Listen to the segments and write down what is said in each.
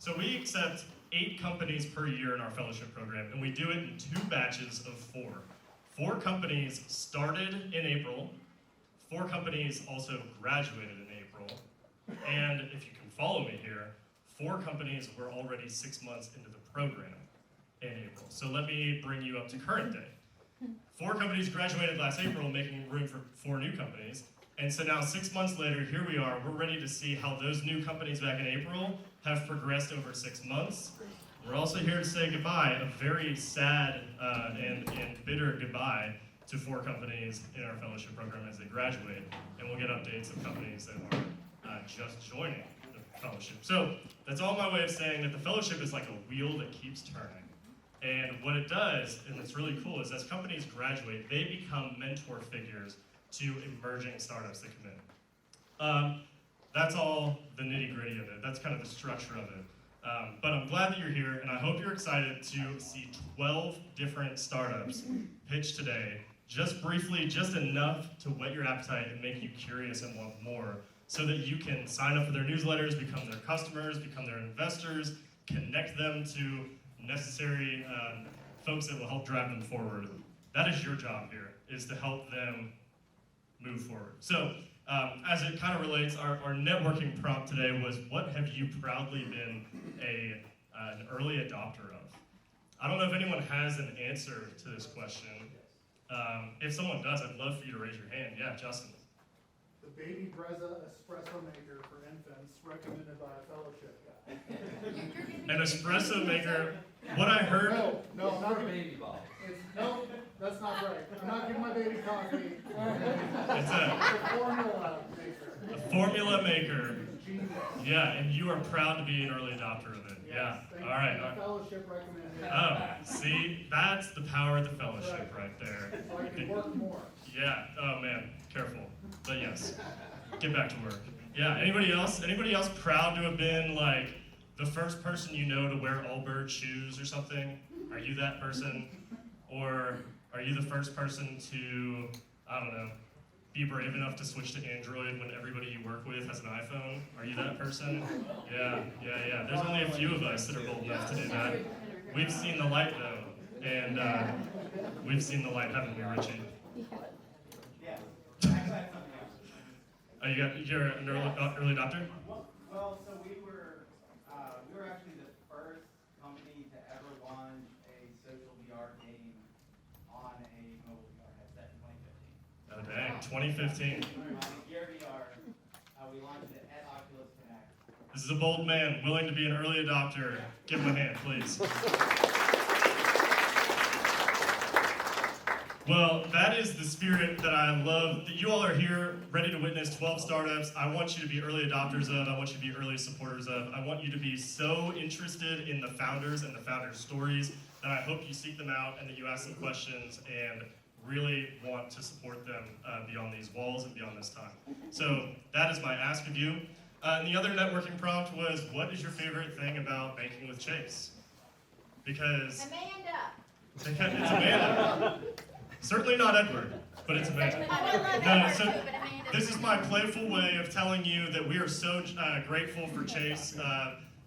So we accept 8 companies per year in our fellowship program, and we do it in 2 batches of 4. 4 companies started in April, 4 companies also graduated in April, and if you can follow me here, 4 companies were already 6 months into the program in April. So let me bring you up to current day. 4 companies graduated last April, making room for 4 new companies. And so now 6 months later, here we are, we're ready to see how those new companies back in April have progressed over 6 months. We're also here to say goodbye, a very sad and bitter goodbye to 4 companies in our fellowship program as they graduate. And we'll get updates of companies that are just joining the fellowship. So that's all my way of saying that the fellowship is like a wheel that keeps turning. And what it does, and it's really cool, is as companies graduate, they become mentor figures to emerging startups that come in. That's all the nitty-gritty of it. That's kind of the structure of it. But I'm glad that you're here, and I hope you're excited to see 12 different startups pitch today, just briefly, just enough to whet your appetite and make you curious and want more, so that you can sign up for their newsletters, become their customers, become their investors, connect them to necessary folks that will help drive them forward. That is your job here, is to help them move forward. So, as it kind of relates, our networking prompt today was, what have you proudly been an early adopter of? I don't know if anyone has an answer to this question. If someone does, I'd love for you to raise your hand. Yeah, Justin. The Baby Brezza espresso maker for infants, recommended by a fellowship guy. An espresso maker, what I heard... No, I'm not baby ball. No, that's not right. I'm not giving my baby coffee. It's a formula maker. A formula maker. Genius. Yeah, and you are proud to be an early adopter of it. Yeah, all right. The fellowship recommended. Oh, see, that's the power of the fellowship right there. So I can work more. Yeah, oh man, careful. But yes, get back to work. Yeah, anybody else? Anybody else proud to have been like the first person you know to wear Allbirds shoes or something? Are you that person? Or are you the first person to, I don't know, be brave enough to switch to Android when everybody you work with has an iPhone? Are you that person? Yeah. There's only a few of us that are bold enough to do that. We've seen the light though, and we've seen the light, haven't we, Richie? Yeah. I have something else. Oh, you're an early adopter? Well, so we were actually the first company to ever launch a social VR game on a mobile VR headset in 2015. Oh dang, 2015. Gear VR, we launched it at Oculus Connect. This is a bold man willing to be an early adopter. Give him a hand, please. Well, that is the spirit that I love. That you all are here, ready to witness 12 startups. I want you to be early adopters of. I want you to be early supporters of. I want you to be so interested in the founders and the founders' stories that I hope you seek them out and that you ask them questions and really want to support them beyond these walls and beyond this time. So that is my ask of you. And the other networking prompt was, what is your favorite thing about banking with Chase? Because Amanda. it's Amanda. Certainly not Edward, but it's Amanda. No, so this is my playful way of telling you that we are so grateful for Chase.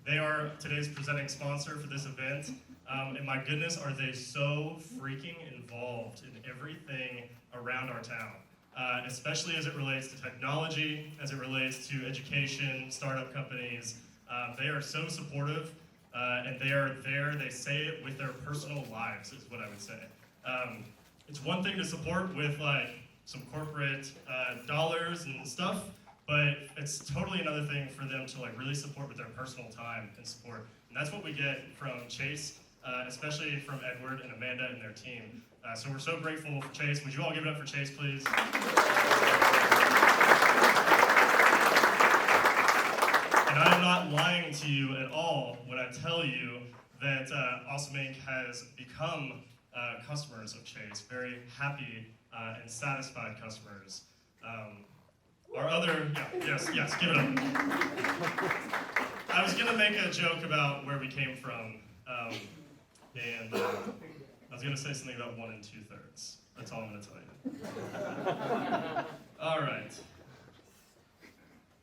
They are today's presenting sponsor for this event. And my goodness, are they so freaking involved in everything around our town, especially as it relates to technology, as it relates to education, startup companies. They are so supportive, and they are there, they say it with their personal lives, is what I would say. It's one thing to support with like some corporate dollars and stuff, but it's totally another thing for them to like really support with their personal time and support. And that's what we get from Chase, especially from Edward and Amanda and their team. So we're so grateful for Chase. Would you all give it up for Chase, please? And I am not lying to you at all when I tell you that Awesome Inc. has become customers of Chase, very happy and satisfied customers. Our other, yes, give it up. I was gonna make a joke about where we came from, and I was gonna say something about 1 2/3. That's all I'm gonna tell you. All right.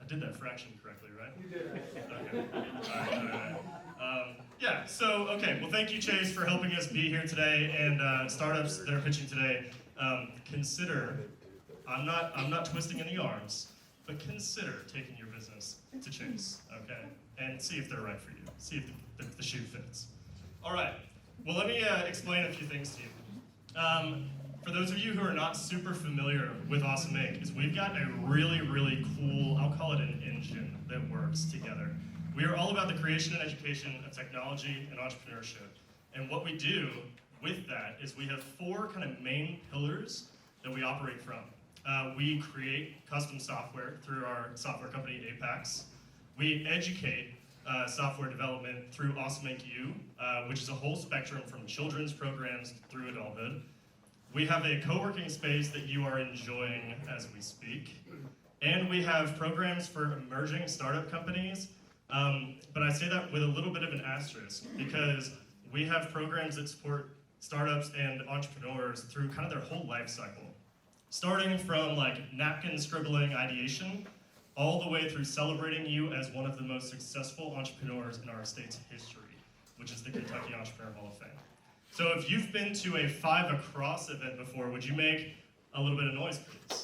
I did that fraction correctly, right? You did it. Okay. All right. Yeah, so, okay, well, thank you, Chase, for helping us be here today, and startups that are pitching today, consider, I'm not twisting any arms, but consider taking your business to Chase, okay? And see if they're right for you, see if the shoe fits. All right, well, let me explain a few things to you. For those of you who are not super familiar with Awesome Inc., is we've got a really, really cool, I'll call it an engine that works together. We are all about the creation and education of technology and entrepreneurship. And what we do with that is we have 4 kind of main pillars that we operate from. We create custom software through our software company, Apex. We educate software development through Awesome Inc. U, which is a whole spectrum from children's programs through adulthood. We have a co-working space that you are enjoying as we speak. And we have programs for emerging startup companies. But I say that with a little bit of an asterisk, because we have programs that support startups and entrepreneurs through kind of their whole life cycle. Starting from like napkin scribbling ideation, all the way through celebrating you as one of the most successful entrepreneurs in our state's history, which is the Kentucky Entrepreneur Hall of Fame. So if you've been to a 5 Across event before, would you make a little bit of noise, please?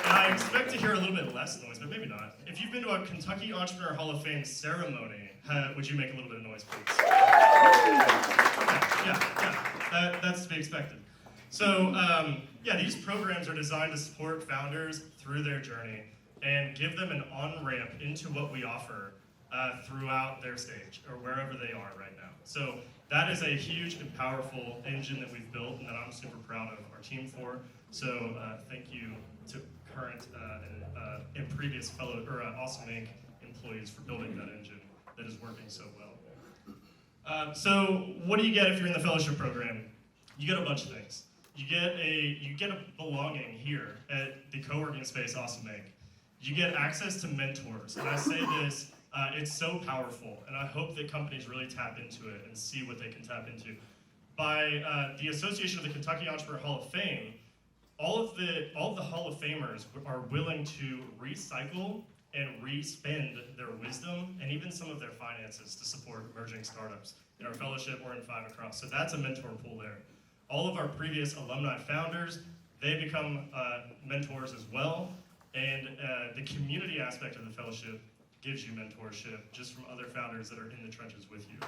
And I expect to hear a little bit less noise, but maybe not. If you've been to a Kentucky Entrepreneur Hall of Fame ceremony, would you make a little bit of noise, please? Okay, yeah, that's to be expected. So, yeah, these programs are designed to support founders through their journey and give them an on-ramp into what we offer throughout their stage, or wherever they are right now. So that is a huge and powerful engine that we've built and that I'm super proud of our team for. So thank you to current and previous fellow Awesome Inc. employees for building that engine that is working so well. So what do you get if you're in the fellowship program? You get a bunch of things. You get a belonging here at the co-working space Awesome Inc. You get access to mentors, and I say this, it's so powerful, and I hope that companies really tap into it and see what they can tap into. By the Association of the Kentucky Entrepreneur Hall of Fame, all of the Hall of Famers are willing to recycle and re-spend their wisdom and even some of their finances to support emerging startups in our fellowship or in 5 Across. So that's a mentor pool there. All of our previous alumni founders, they become mentors as well. And the community aspect of the fellowship gives you mentorship just from other founders that are in the trenches with you.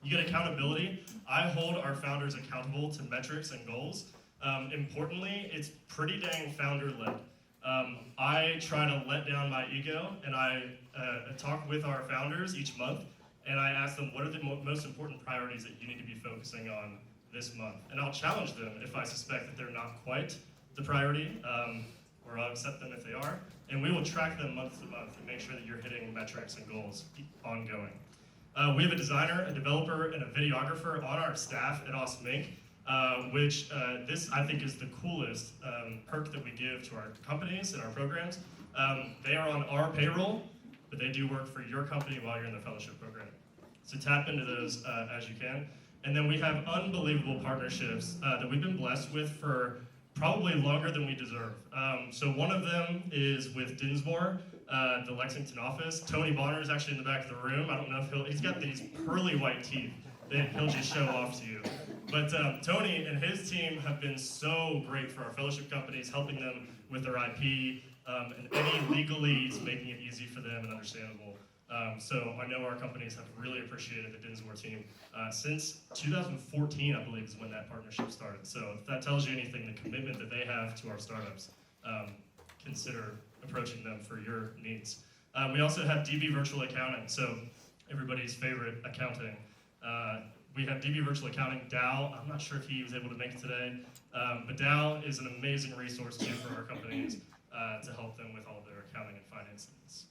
You get accountability. I hold our founders accountable to metrics and goals. Importantly, it's pretty dang founder-led. I try to let down my ego, and I talk with our founders each month, and I ask them, what are the most important priorities that you need to be focusing on this month? And I'll challenge them if I suspect that they're not quite the priority, or I'll accept them if they are, and we will track them month to month and make sure that you're hitting metrics and goals ongoing. We have a designer, a developer, and a videographer on our staff at Awesome Inc., which this I think is the coolest perk that we give to our companies and our programs. They are on our payroll, but they do work for your company while you're in the fellowship program. So tap into those as you can. And then we have unbelievable partnerships that we've been blessed with for probably longer than we deserve. So one of them is with Dinsmore, the Lexington office. Tony Bonner is actually in the back of the room. I don't know if he's got these pearly white teeth that he'll just show off to you. But Tony and his team have been so great for our fellowship companies, helping them with their IP and any legalese, making it easy for them and understandable. So I know our companies have really appreciated the Dinsmore team. Since 2014, I believe, is when that partnership started. So if that tells you anything, the commitment that they have to our startups, consider approaching them for your needs. We also have DB Virtual Accounting, so everybody's favorite accounting. We have DB Virtual Accounting. Dow, I'm not sure if he was able to make it today, but Dow is an amazing resource too for our companies to help them with all of their accounting and finance needs.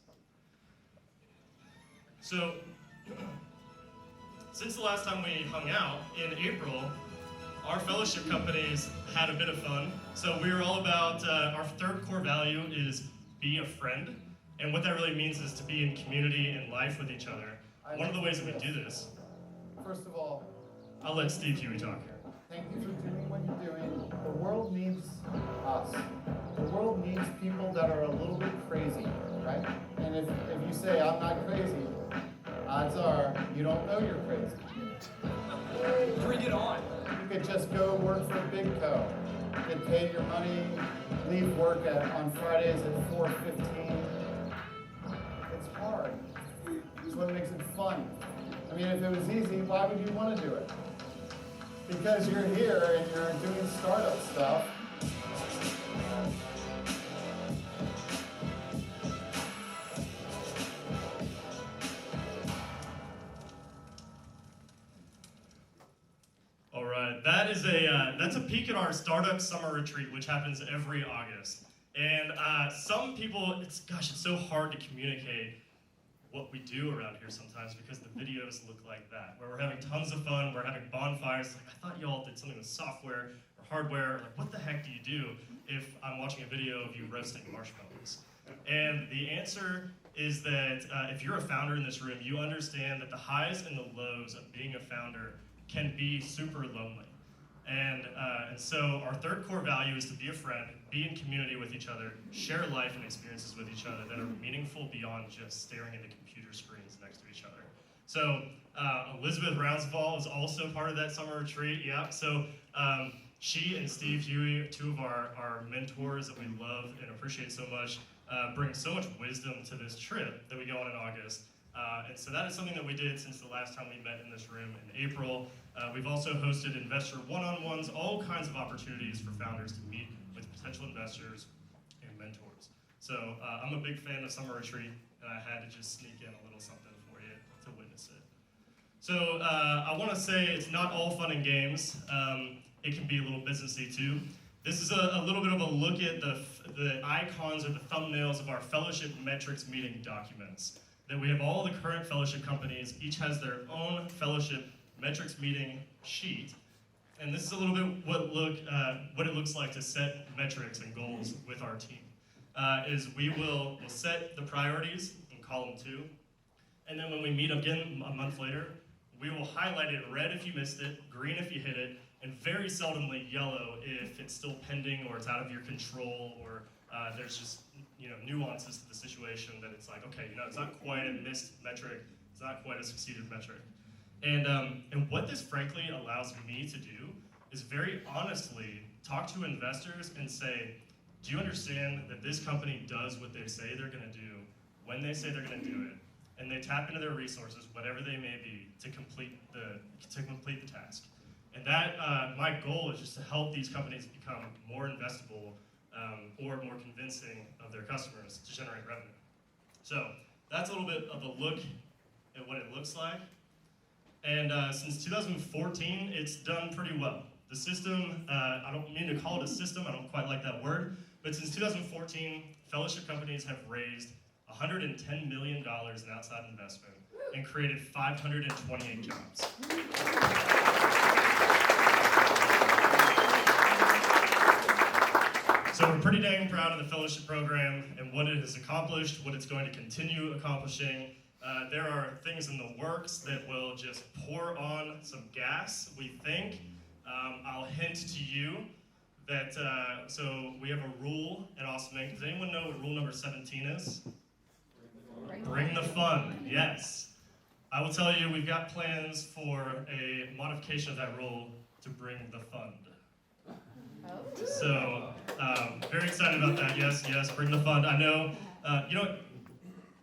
So, since the last time we hung out in April, our fellowship companies had a bit of fun. So we were all about, our third core value is be a friend. And what that really means is to be in community and life with each other. One of the ways that we do this. First of all, I'll let Steve Huey talk here. thank you for doing what you're doing. The world needs us. The world needs people that are a little bit crazy, right? And if you say, I'm not crazy, odds are you don't know you're crazy. Bring it on. You could just go work for a big co. Get paid your money, leave work on Fridays at 4:15. It's hard. It's what makes it fun. I mean, if it was easy, why would you want to do it? Because you're here and you're doing startup stuff. All right, that's a peek at our startup summer retreat, which happens every August. And some people, it's so hard to communicate what we do around here sometimes because the videos look like that, where we're having tons of fun, we're having bonfires. Like, I thought y'all did something with software or hardware. Like, what the heck do you do if I'm watching a video of you roasting marshmallows? And the answer is that if you're a founder in this room, you understand that the highs and the lows of being a founder can be super lonely. And so our third core value is to be a friend, be in community with each other, share life and experiences with each other that are meaningful beyond just staring into computer screens next to each other. So Elizabeth Rounsfall is also part of that summer retreat, yeah. So she and Steve Huey, two of our mentors that we love and appreciate so much, bring so much wisdom to this trip that we go on in August. And so that is something that we did since the last time we met in this room in April. We've also hosted investor one-on-ones, all kinds of opportunities for founders to meet with potential investors and mentors. So I'm a big fan of Summer Retreat, and I had to just sneak in a little something for you to witness it. So I want to say it's not all fun and games. It can be a little businessy too. This is a little bit of a look at the icons or the thumbnails of our fellowship metrics meeting documents. That we have all the current fellowship companies, each has their own fellowship metrics meeting sheet. And this is a little bit what it looks like to set metrics and goals with our team. Is we'll set the priorities in column 2, and then when we meet again a month later, we will highlight it red if you missed it, green if you hit it, and very seldomly yellow if it's still pending or it's out of your control or there's just nuances to the situation that it's like, okay, it's not quite a missed metric, it's not quite a succeeded metric. And what this frankly allows me to do is very honestly talk to investors and say, do you understand that this company does what they say they're gonna do when they say they're gonna do it, and they tap into their resources, whatever they may be, to complete the task. And that, my goal is just to help these companies become more investable or more convincing of their customers to generate revenue. So that's a little bit of a look at what it looks like. And since 2014, it's done pretty well. The system, I don't mean to call it a system, I don't quite like that word, but since 2014, fellowship companies have raised $110 million in outside investment and created 528 jobs. So we're pretty dang proud of the fellowship program and what it has accomplished, what it's going to continue accomplishing. There are things in the works that will just pour on some gas, we think. I'll hint to you that, so we have a rule at Awesome Inc. Does anyone know what rule number 17 is? Bring the fun, yes. I will tell you, we've got plans for a modification of that rule to bring the fund. So, very excited about that. Yes, bring the fund. I know,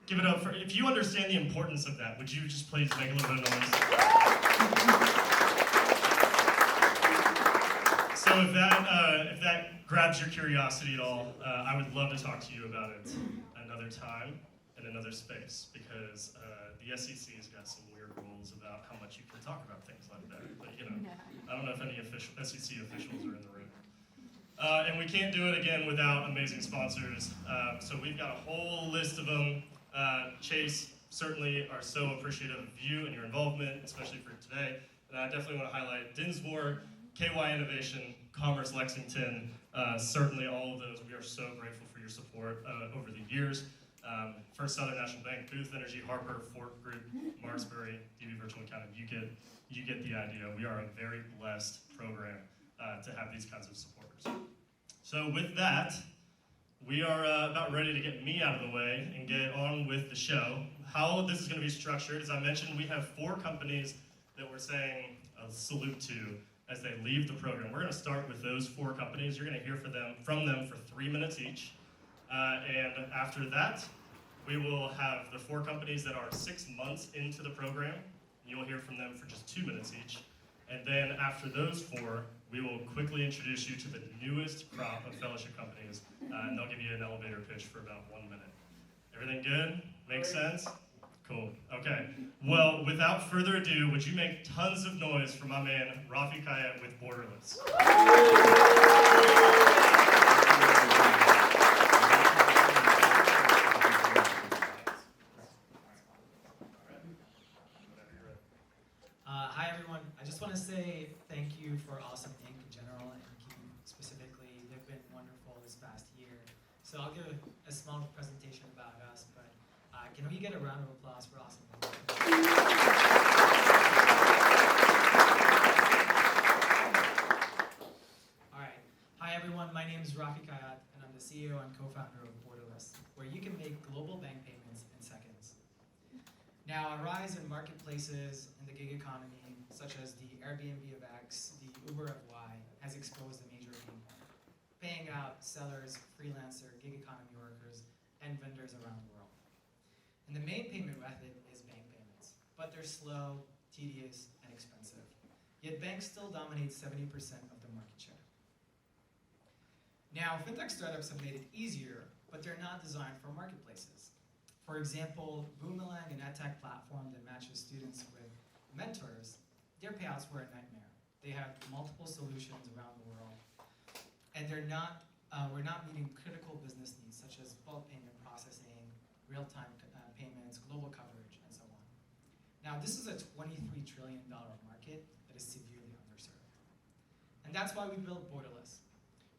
give it up for, if you understand the importance of that, would you just please make a little bit of noise? So if that grabs your curiosity at all, I would love to talk to you about it another time in another space, because the SEC has got some weird rules about how much you can talk about things like that. But I don't know if any SEC officials are in the room. And we can't do it again without amazing sponsors. So we've got a whole list of them. Chase certainly are so appreciative of you and your involvement, especially for today. And I definitely want to highlight Dinsmore, KY Innovation, Commerce Lexington, certainly all of those. We are so grateful for your support over the years. First Southern National Bank, Booth Energy, Harper, Fort Group, Marksbury, DB Virtual Accounting, you get the idea. We are a very blessed program to have these kinds of supporters. So with that, we are about ready to get me out of the way and get on with the show. How this is going to be structured, as I mentioned, we have 4 companies that we're saying a salute to as they leave the program. We're going to start with those 4 companies. You're going to hear from them for 3 minutes each. And after that, we will have the 4 companies that are 6 months into the program. You'll hear from them for just 2 minutes each. And then after those 4, we will quickly introduce you to the newest crop of fellowship companies, and they'll give you an elevator pitch for about 1 minute. Everything good? Makes sense? Cool. Okay. Well, without further ado, would you make tons of noise for my man, Rafi Kayat with Borderless? Hi everyone. I just want to say thank you for Awesome Inc. in general and Keem specifically. They've been wonderful this past year. So I'll give a small presentation about us, but can we get a round of applause for Awesome Inc.? All right. Hi everyone. My name is Rafi Kayat, and I'm the CEO and co-founder of Borderless, where you can make global bank payments in seconds. Now, a rise in marketplaces in the gig economy, such as the Airbnb of X, the Uber of Y, has exposed a major pain point, paying out sellers, freelancer, gig economy workers, and vendors around the world. And the main payment method is bank payments, but they're slow, tedious, and expensive. Yet banks still dominate 70% of the market share. Now, fintech startups have made it easier, but they're not designed for marketplaces. For example, Boomerang, an edtech platform that matches students with mentors, their payouts were a nightmare. They had multiple solutions around the world, and we're not meeting critical business needs such as bulk payment processing, real-time payments, global coverage, and so on. Now, this is a $23 trillion market that is severely underserved. And that's why we built Borderless,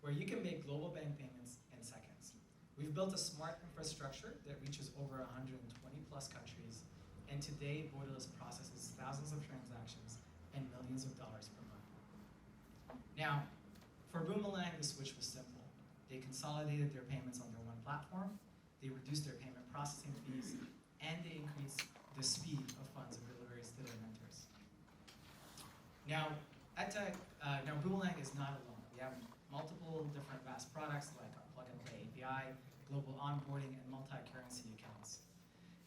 where you can make global bank payments in seconds. We've built a smart infrastructure that reaches over 120 plus countries, and today Borderless processes thousands of transactions and millions of dollars per month. Now, for Boomerang, the switch was simple. They consolidated their payments on their one platform, they reduced their payment processing fees, and they increased the speed of funds and deliveries to their mentors. Now, Boomerang is not alone. We have multiple different vast products like our plug-and-play API, global onboarding, and multi-currency accounts.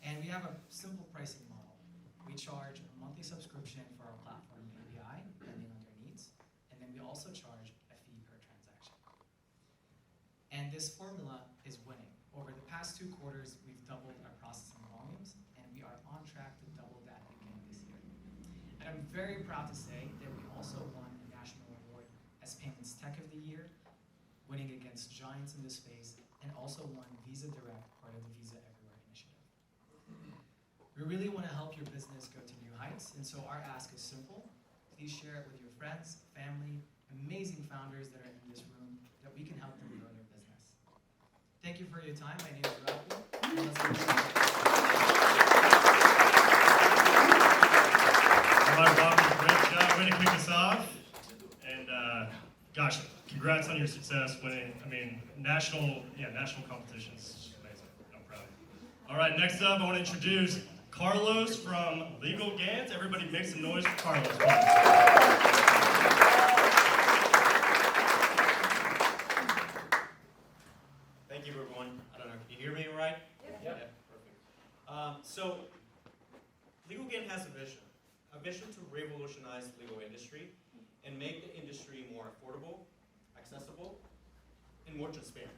And we have a simple pricing model. We charge a monthly subscription for our platform API, depending on your needs, and then we also charge a fee per transaction. And this formula is winning. Over the past 2 quarters, we've doubled our processing volumes, and we are on track to double that again this year. And I'm very proud to say that we also won a national award as Payments Tech of the Year, winning against giants in this space, and also won Visa Direct, part of the Visa Everywhere initiative. We really want to help your business go to new heights, and so our ask is simple. Please share it with your friends, family, amazing founders that are in this room, that we can help them grow their business. Thank you for your time. My name is Rafi. and let's get started. All right, Bobby, great job. Way to kick us off. And gosh, congrats on your success winning. I mean, national competitions. It's amazing. I'm proud of you. All right, next up, I want to introduce Carlos from Legal Gant. Everybody make some noise for Carlos, please. Thank you, everyone. I don't know, can you hear me all right? Yeah. Perfect. So, Legal Gant has a vision to revolutionize the legal industry and make the industry more affordable, accessible, and more transparent.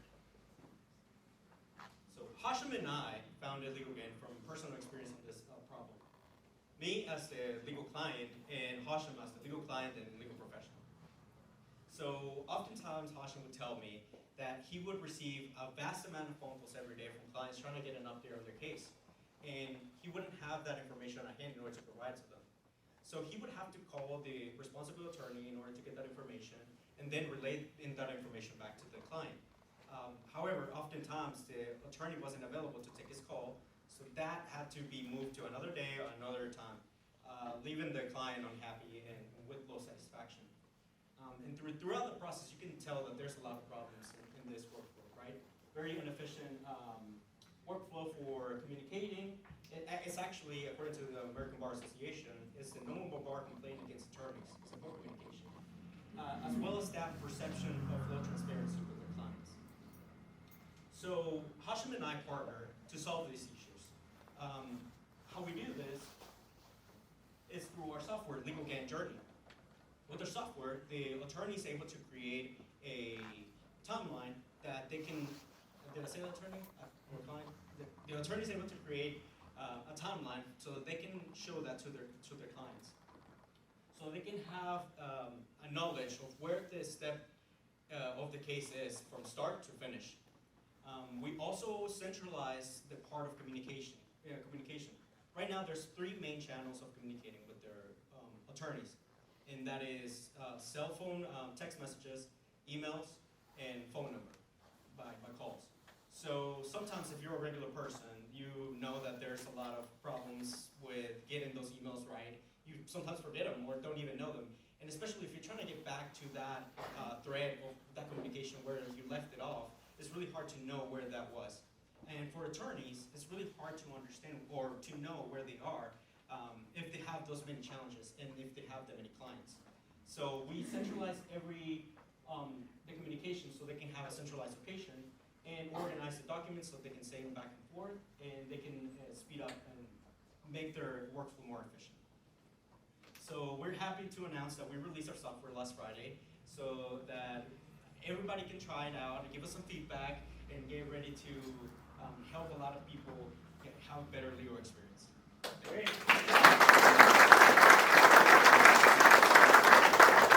So, Hashem and I founded Legal Gant from personal experience in this problem. Me as the legal client and Hashem as the legal client and legal professional. So, oftentimes Hashem would tell me that he would receive a vast amount of phone calls every day from clients trying to get an update on their case. And he wouldn't have that information on hand in order to provide to them. So he would have to call the responsible attorney in order to get that information and then relay that information back to the client. However, oftentimes the attorney wasn't available to take his call, so that had to be moved to another day or another time, leaving the client unhappy and with low satisfaction. And throughout the process, you can tell that there's a lot of problems in this workflow, right? very inefficient workflow for communicating. It's actually, according to the American Bar Association, it's the number one bar complaint against attorneys, is poor communication, as well as staff perception of low transparency with their clients. So Hashim and I partner to solve these issues. How we do this is through our software, Legal Gantt Journey. With our software, the attorney is able to create a timeline that they can, did I say that, attorney? Or client? The attorney is able to create a timeline so that they can show that to their clients. So they can have a knowledge of where the step of the case is from start to finish. We also centralize the part of communication. Right now, there's 3 main channels of communicating with their attorneys, and that is cell phone text messages, emails, and phone number by calls. So sometimes if you're a regular person, you know that there's a lot of problems with getting those emails right. You sometimes forget them or don't even know them. And especially if you're trying to get back to that thread of that communication where you left it off, it's really hard to know where that was. And for attorneys, it's really hard to understand or to know where they are if they have those many challenges and if they have that many clients. So we centralize the communication so they can have a centralized location and organize the documents so they can save them back and forth, and they can speed up and make their workflow more efficient. So we're happy to announce that we released our software last Friday so that everybody can try it out and give us some feedback and get ready to help a lot of people have a better legal experience. Great.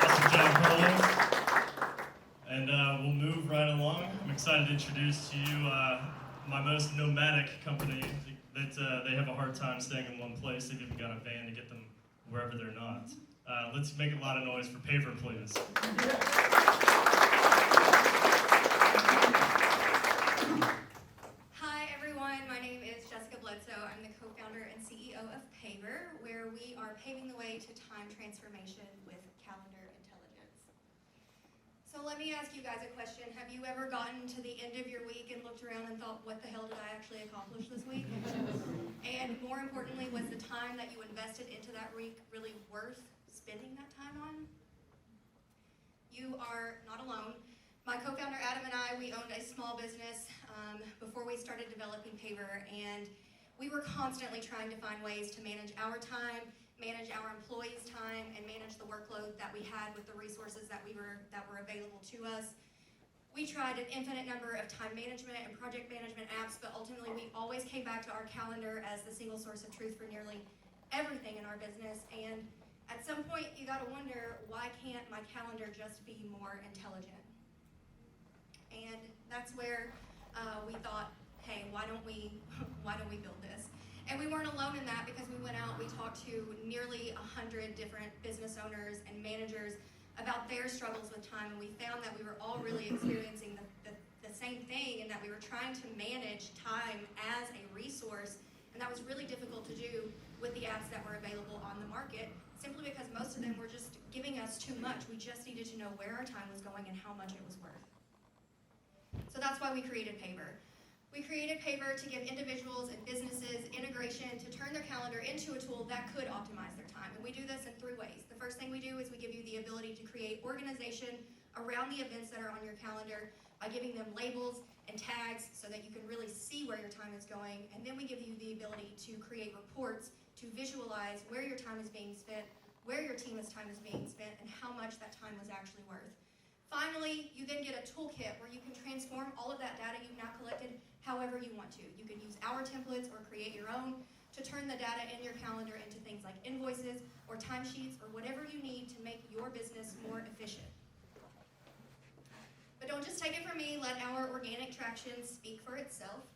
Awesome job, Carlos. And we'll move right along. I'm excited to introduce to you my most nomadic company that they have a hard time staying in one place. They've even got a van to get them wherever they're not. Let's make a lot of noise for Paver, please. Hi everyone, my name is Jessica Bledsoe. I'm the co-founder and CEO of Paver, where we are paving the way to time transformation with calendar intelligence. So let me ask you guys a question. Have you ever gotten to the end of your week and looked around and thought, what the hell did I actually accomplish this week? And more importantly, was the time that you invested into that week really worth spending that time on? You are not alone. My co-founder Adam and I, we owned a small business before we started developing Paver, and we were constantly trying to find ways to manage our time, manage our employees' time, and manage the workload that we had with the resources that were available to us. We tried an infinite number of time management and project management apps, but ultimately we always came back to our calendar as the single source of truth for nearly everything in our business. And at some point, you gotta wonder, why can't my calendar just be more intelligent? And that's where we thought, hey, why don't we build this? And we weren't alone in that, because we went out, we talked to nearly 100 different business owners and managers about their struggles with time, and we found that we were all really experiencing the same thing, and that we were trying to manage time as a resource, and that was really difficult to do with the apps that were available on the market, simply because most of them were just giving us too much. We just needed to know where our time was going and how much it was worth. So that's why we created Paver. We created Paver to give individuals and businesses integration to turn their calendar into a tool that could optimize their time. And we do this in 3 ways. The first thing we do is we give you the ability to create organization around the events that are on your calendar by giving them labels and tags so that you can really see where your time is going. And then we give you the ability to create reports to visualize where your time is being spent, where your team's time is being spent, and how much that time was actually worth. Finally, you then get a toolkit where you can transform all of that data you've now collected however you want to. You can use our templates or create your own to turn the data in your calendar into things like invoices or timesheets or whatever you need to make your business more efficient. But don't just take it from me, let our organic traction speak for itself.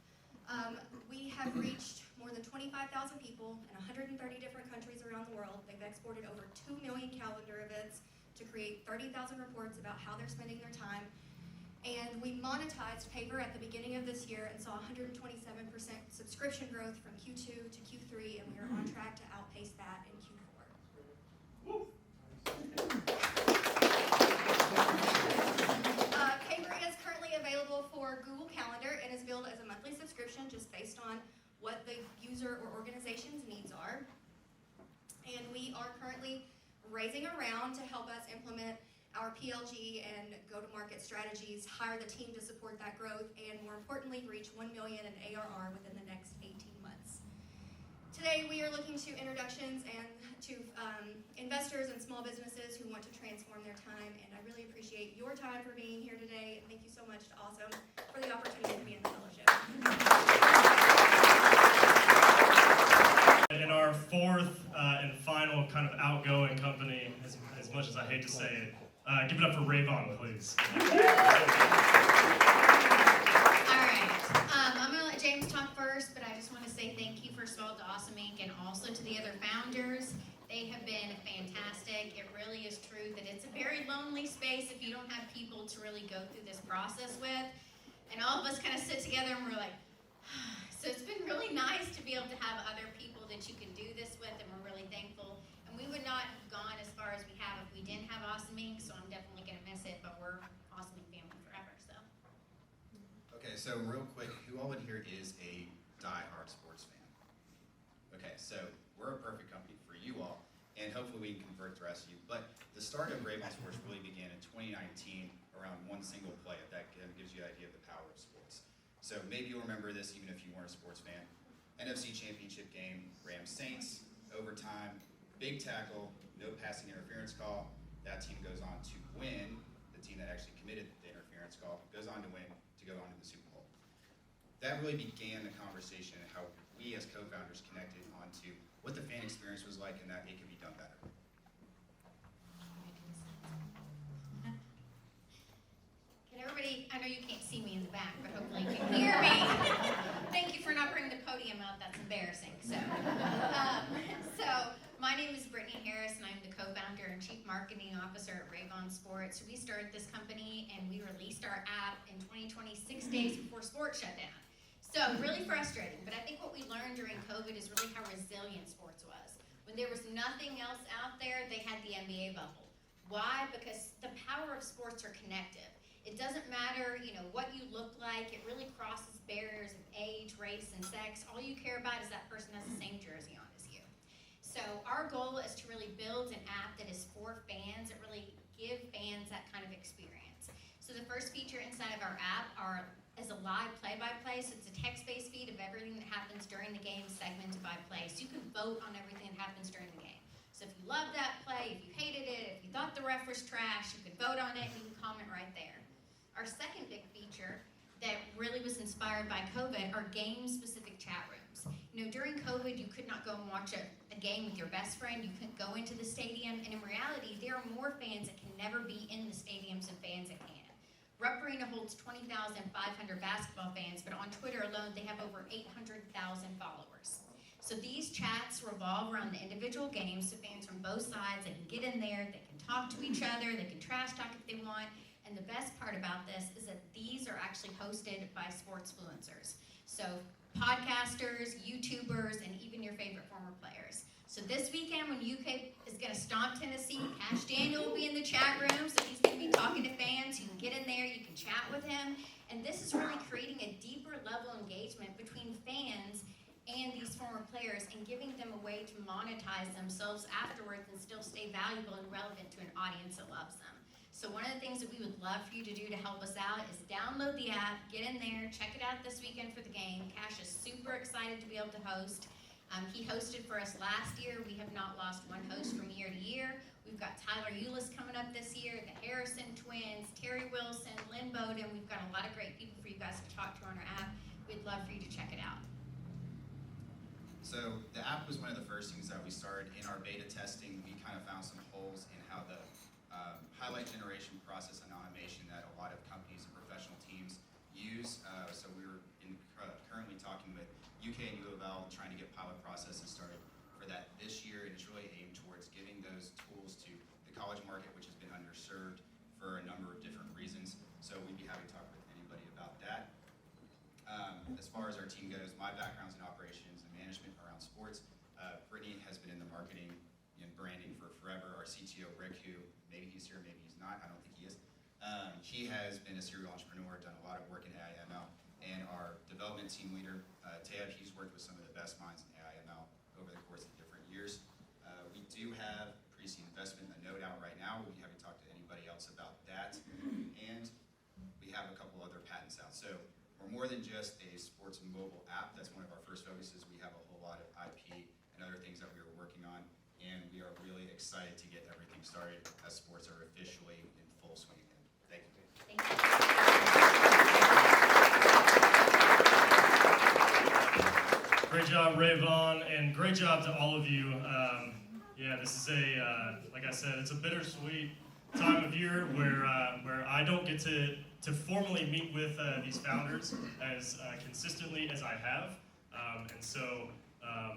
We have reached more than 25,000 people in 130 different countries around the world. They've exported over 2 million calendar events to create 30,000 reports about how they're spending their time. And we monetized Paver at the beginning of this year and saw 127% subscription growth from Q2 to Q3, and we are on track to outpace that in Q4. Paver is currently available for Google Calendar. what the user or organization's needs are. And we are currently raising a round to help us implement our PLG and go-to-market strategies, hire the team to support that growth, and more importantly, reach 1 million in ARR within the next 18 months. Today, we are looking to introductions and to investors and small businesses who want to transform their time, and I really appreciate your time for being here today. Thank you so much to Awesome for the opportunity to be in the fellowship. And our fourth and final kind of outgoing company, as much as I hate to say it, give it up for Rayvon, please. All right, I'm gonna let James talk first, but I just want to say thank you first of all to Awesome Inc. and also to the other founders. They have been fantastic. It really is true that it's a very lonely space if you don't have people to really go through this process with. And all of us kind of sit together and we're like, so it's been really nice to be able to have other people that you can do this with, and we're really thankful. And we would not have gone as far as we have if we didn't have Awesome Inc., so I'm definitely gonna miss it, but we're Awesome Inc. family forever, so. Okay, so real quick, who all in here is a die-hard sports fan? Okay, so we're a perfect company for you all, and hopefully we can convert the rest of you. But the start of Rayvon Sports really began in 2019 around one single play. If that gives you an idea of the power of sports. So maybe you'll remember this even if you weren't a sports fan. NFC Championship game, Rams Saints, overtime, big tackle, no passing interference call. That team goes on to win. The team that actually committed the interference call goes on to win to go on to the Super Bowl. That really began the conversation and how we as co-founders connected onto what the fan experience was like and that it could be done better. Can everybody, I know you can't see me in the back, but hopefully you can hear me. Thank you for not bringing the podium out, that's embarrassing. So my name is Brittany Harris and I'm the co-founder and chief marketing officer at Rayvon Sports. We started this company and we released our app in 2020, 6 days before sports shut down. So really frustrating, but I think what we learned during COVID is really how resilient sports was. When there was nothing else out there, they had the NBA bubble. Why? Because the power of sports are connective. It doesn't matter, what you look like. It really crosses barriers of age, race, and sex. All you care about is that person has the same jersey on as you. So our goal is to really build an app that is for fans, that really give fans that kind of experience. So the first feature inside of our app is a live play-by-play. So it's a text-based feed of everything that happens during the game, segmented by play. So you can vote on everything that happens during the game. So if you loved that play, if you hated it, if you thought the ref was trash, you could vote on it and you can comment right there. Our second big feature that really was inspired by COVID are game-specific chat rooms. During COVID, you could not go and watch a game with your best friend. You couldn't go into the stadium. And in reality, there are more fans that can never be in the stadiums than fans that can. Rupp Arena holds 20,500 basketball fans, but on Twitter alone, they have over 800,000 followers. So these chats revolve around the individual games, so fans from both sides, they can get in there, they can talk to each other, they can trash talk if they want. And the best part about this is that these are actually hosted by sports influencers. So podcasters, YouTubers, and even your favorite former players. So this weekend when UK is going to stomp Tennessee, Cash Daniel will be in the chat room, so he's going to be talking to fans. You can get in there, you can chat with him. And this is really creating a deeper level of engagement between fans and these former players and giving them a way to monetize themselves afterwards and still stay valuable and relevant to an audience that loves them. So one of the things that we would love for you to do to help us out is download the app, get in there, check it out this weekend for the game. Cash is super excited to be able to host. He hosted for us last year. We have not lost one host from year to year. We've got Tyler Eulis coming up this year, the Harrison twins, Terry Wilson, Lynn Bowden. We've got a lot of great people for you guys to talk to on our app. We'd love for you to check it out. So the app was one of the first things that we started in our beta testing. We kind of found some holes in how the highlight generation process and automation that a lot of companies and professional teams use. So we were currently talking with UK and U of L trying to get pilot processes started for that this year, and it's really aimed towards giving those tools to the college market, which has been underserved for a number of different reasons. So we'd be happy to talk with anybody about that. As far as our team goes, my background's in operations and management around sports. Brittany has been in the marketing and branding for forever. Our CTO, Rick, who maybe he's here, maybe he's not, I don't think he is. He has been a serial entrepreneur, done a lot of work in AIML, and our development team leader, Tab, he's worked with some of the best minds in AI/ML over the course of different years. We do have pre-seed investment, a note out right now. We haven't talked to anybody else about that. And we have a couple other patents out. So we're more than just a sports mobile app. That's one of our first focuses. We have a whole lot of IP and other things that we are working on. And we are really excited to get everything started as sports are officially in full swing again. Thank you. Thank you. Great job, Rayvon, and great job to all of you. Yeah, this is like I said, it's a bittersweet time of year where I don't get to formally meet with these founders as consistently as I have. And so,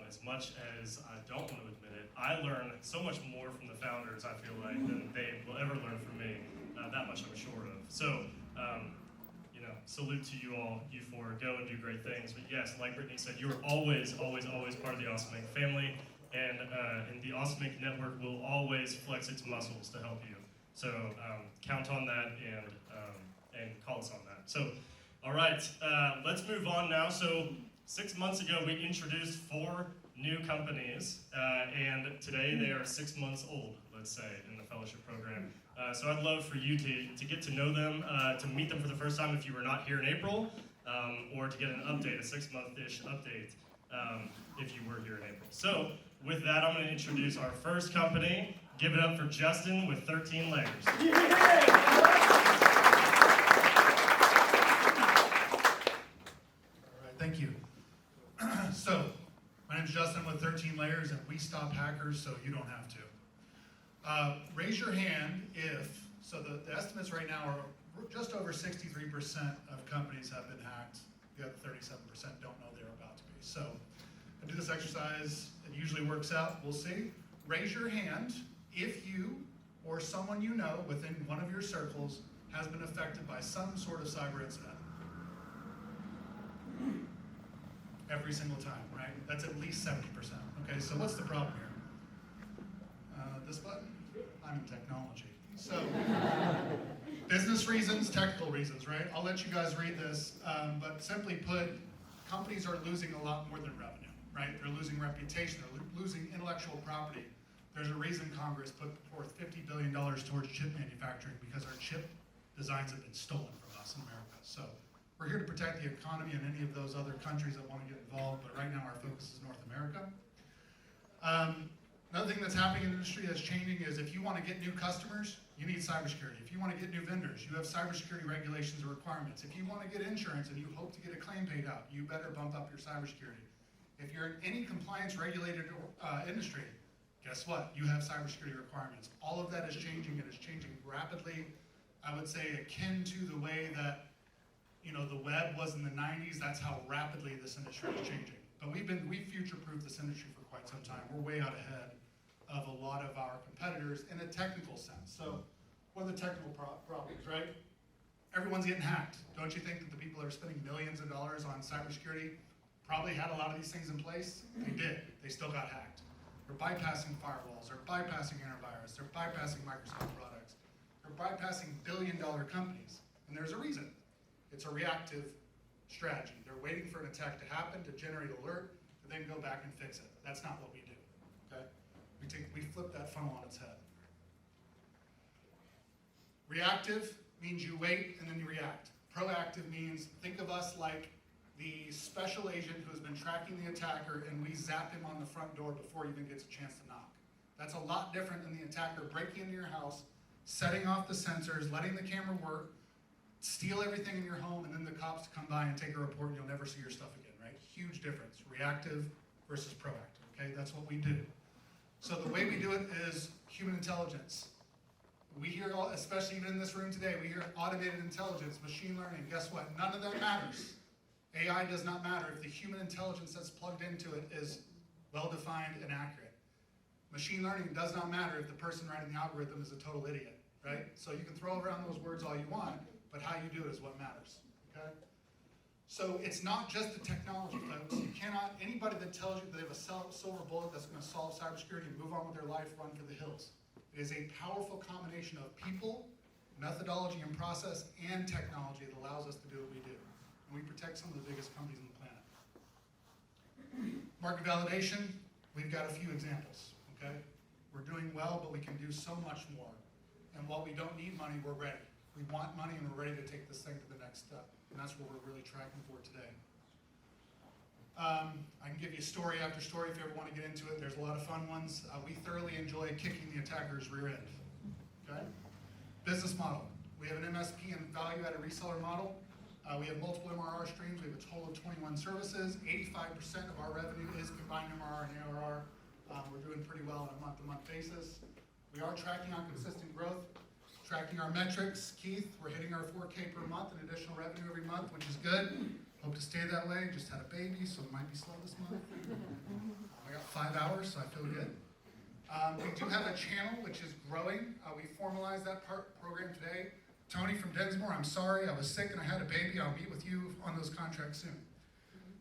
as much as I don't want to admit it, I learn so much more from the founders, I feel like, than they will ever learn from me. That much I'm sure of. So, salute to you all, you four. Go and do great things. But yes, like Brittany said, you're always, always, always part of the Awesome Inc. family. And the Awesome Inc. network will always flex its muscles to help you. So count on that and call us on that. So, all right, let's move on now. So 6 months ago, we introduced 4 new companies, and today they are 6 months old, let's say, in the fellowship program. So I'd love for you to get to know them, to meet them for the first time if you were not here in April, or to get an update, a 6-month-ish update, if you were here in April. So with that, I'm going to introduce our first company. Give it up for Justin with 13 Layers. All right, thank you. So, my name's Justin with 13 Layers, and we stop hackers so you don't have to. Raise your hand if, so the estimates right now are just over 63% of companies have been hacked. The other 37% don't know they're about to be. So, I do this exercise, it usually works out, we'll see. Raise your hand if you or someone you know within one of your circles has been affected by some sort of cyber incident. Every single time, right? That's at least 70%. Okay, so what's the problem here? This button? I'm in technology. So, business reasons, technical reasons, right? I'll let you guys read this, but simply put, companies are losing a lot more than revenue, right? They're losing reputation, they're losing intellectual property. There's a reason Congress put forth $50 billion towards chip manufacturing because our chip designs have been stolen from us in America. So we're here to protect the economy and any of those other countries that want to get involved, but right now our focus is North America. Another thing that's happening in the industry that's changing is if you want to get new customers, you need cybersecurity. If you want to get new vendors, you have cybersecurity regulations and requirements. If you want to get insurance and you hope to get a claim paid out, you better bump up your cybersecurity. If you're in any compliance regulated industry, guess what? You have cybersecurity requirements. All of that is changing, and it's changing rapidly. I would say akin to the way that the web was in the 90s. That's how rapidly this industry is changing. But we've future-proofed this industry for quite some time. We're way out ahead of a lot of our competitors in a technical sense. So what are the technical problems, right? Everyone's getting hacked. Don't you think that the people that are spending millions of dollars on cybersecurity probably had a lot of these things in place? They did. They still got hacked. They're bypassing firewalls. They're bypassing antivirus. They're bypassing Microsoft products. They're bypassing billion-dollar companies. And there's a reason. It's a reactive strategy. They're waiting for an attack to happen, to generate alert, to then go back and fix it. That's not what we do, okay? We flip that funnel on its head. Reactive means you wait and then you react. Proactive means think of us like the special agent who has been tracking the attacker and we zap him on the front door before he even gets a chance to knock. That's a lot different than the attacker breaking into your house, setting off the sensors, letting the camera work, steal everything in your home, and then the cops come by and take a report and you'll never see your stuff again, right? Huge difference, reactive versus proactive, okay? That's what we do. So the way we do it is human intelligence. We hear, especially even in this room today, we hear automated intelligence, machine learning. Guess what? None of that matters. AI does not matter if the human intelligence that's plugged into it is well-defined and accurate. Machine learning does not matter if the person writing the algorithm is a total idiot, right? So you can throw around those words all you want, but how you do it is what matters, okay? So it's not just the technology, folks. You cannot, anybody that tells you that they have a silver bullet that's gonna solve cybersecurity and move on with their life, run for the hills. It is a powerful combination of people, methodology and process, and technology that allows us to do what we do. And we protect some of the biggest companies on the planet. Market validation, we've got a few examples, okay? We're doing well, but we can do so much more. And while we don't need money, we're ready. We want money and we're ready to take this thing to the next step. And that's what we're really tracking for today. I can give you story after story if you ever want to get into it. There's a lot of fun ones. We thoroughly enjoy kicking the attacker's rear end, okay? Business model. We have an MSP and value-added reseller model. We have multiple MRR streams. We have a total of 21 services. 85% of our revenue is combined MRR and ARR. We're doing pretty well on a month-to-month basis. We are tracking on consistent growth, tracking our metrics. Keith, we're hitting our 4K per month in additional revenue every month, which is good. Hope to stay that way. Just had a baby, so it might be slow this month. I got 5 hours, so I feel good. We do have a channel which is growing. We formalized that program today. Tony from Densmore, I'm sorry, I was sick and I had a baby. I'll meet with you on those contracts soon.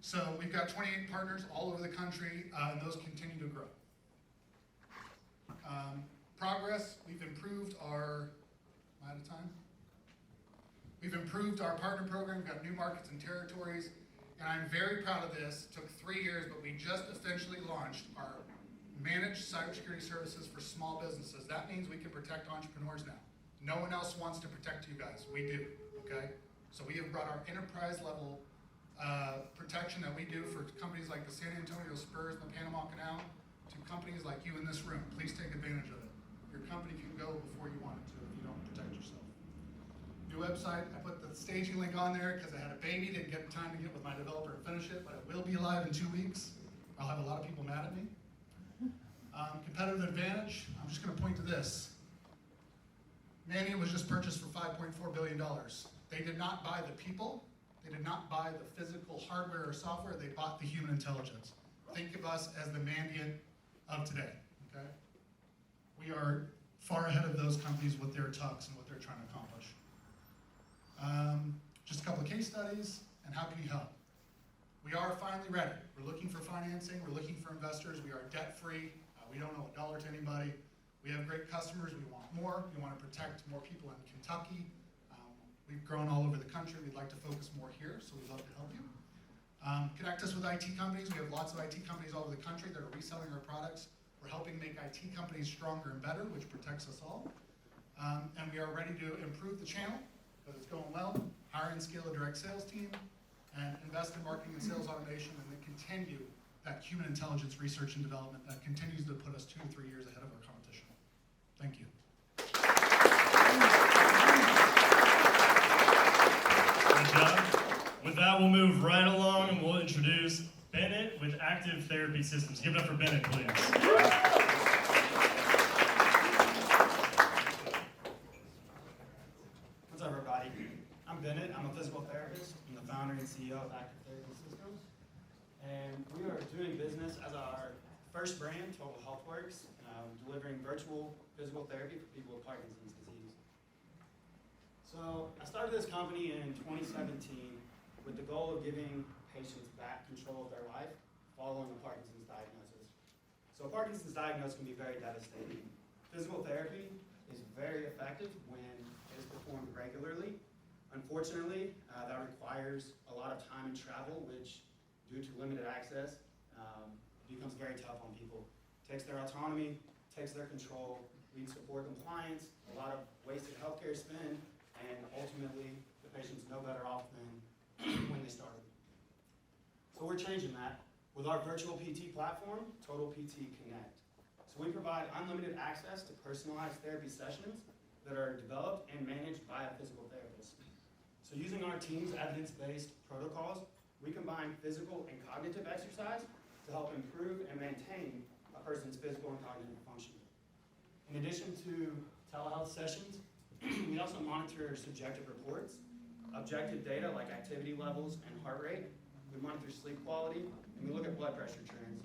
So we've got 28 partners all over the country, and those continue to grow. Progress, we've improved our, am I out of time? We've improved our partner program, we've got new markets and territories, and I'm very proud of this. It took 3 years, but we just essentially launched our managed cybersecurity services for small businesses. That means we can protect entrepreneurs now. No one else wants to protect you guys, we do, okay? So we have brought our enterprise level protection that we do for companies like the San Antonio Spurs and the Panama Canal to companies like you in this room. Please take advantage of it. Your company can go before you want it to if you don't protect yourself. New website, I put the staging link on there because I had a baby, didn't get time to get with my developer and finish it, but it will be live in 2 weeks. I'll have a lot of people mad at me. Competitive advantage, I'm just gonna point to this. Mandiant was just purchased for $5.4 billion. They did not buy the people, they did not buy the physical hardware or software, they bought the human intelligence. Think of us as the Mandiant of today, okay? We are far ahead of those companies with their tucks and what they're trying to accomplish. Just a couple of case studies, and how can you help? We are finally ready. We're looking for financing, we're looking for investors, we are debt-free, we don't owe a dollar to anybody. We have great customers, we want more, we want to protect more people in Kentucky. We've grown all over the country, we'd like to focus more here, so we'd love to help you. Connect us with IT companies, we have lots of IT companies all over the country that are reselling our products. We're helping make IT companies stronger and better, which protects us all. And we are ready to improve the channel, because it's going well, hire and scale a direct sales team, and invest in marketing and sales automation, and then continue that human intelligence research and development that continues to put us 2 to 3 years ahead of our competition. Thank you. Good job. With that, we'll move right along and we'll introduce Bennett with Active Therapy Systems. Give it up for Bennett, please. What's up, everybody? I'm Bennett. I'm a physical therapist. I'm the founder and CEO of Active Therapy Systems. And we are doing business as our first brand, Total HealthWorks, delivering virtual physical therapy for people with Parkinson's disease. So I started this company in 2017 with the goal of giving patients back control of their life following a Parkinson's diagnosis. So a Parkinson's diagnosis can be very devastating. Physical therapy is very effective when it is performed regularly. Unfortunately, that requires a lot of time and travel, which, due to limited access, becomes very tough on people. Takes their autonomy, takes their control, leads to poor compliance, a lot of wasted healthcare spend, and ultimately, the patient's no better off than when they started. So we're changing that with our virtual PT platform, Total PT Connect. So we provide unlimited access to personalized therapy sessions that are developed and managed by a physical therapist. So using our team's evidence-based protocols, we combine physical and cognitive exercise to help improve and maintain a person's physical and cognitive function. In addition to telehealth sessions, we also monitor subjective reports, objective data like activity levels and heart rate. We monitor sleep quality, and we look at blood pressure trends.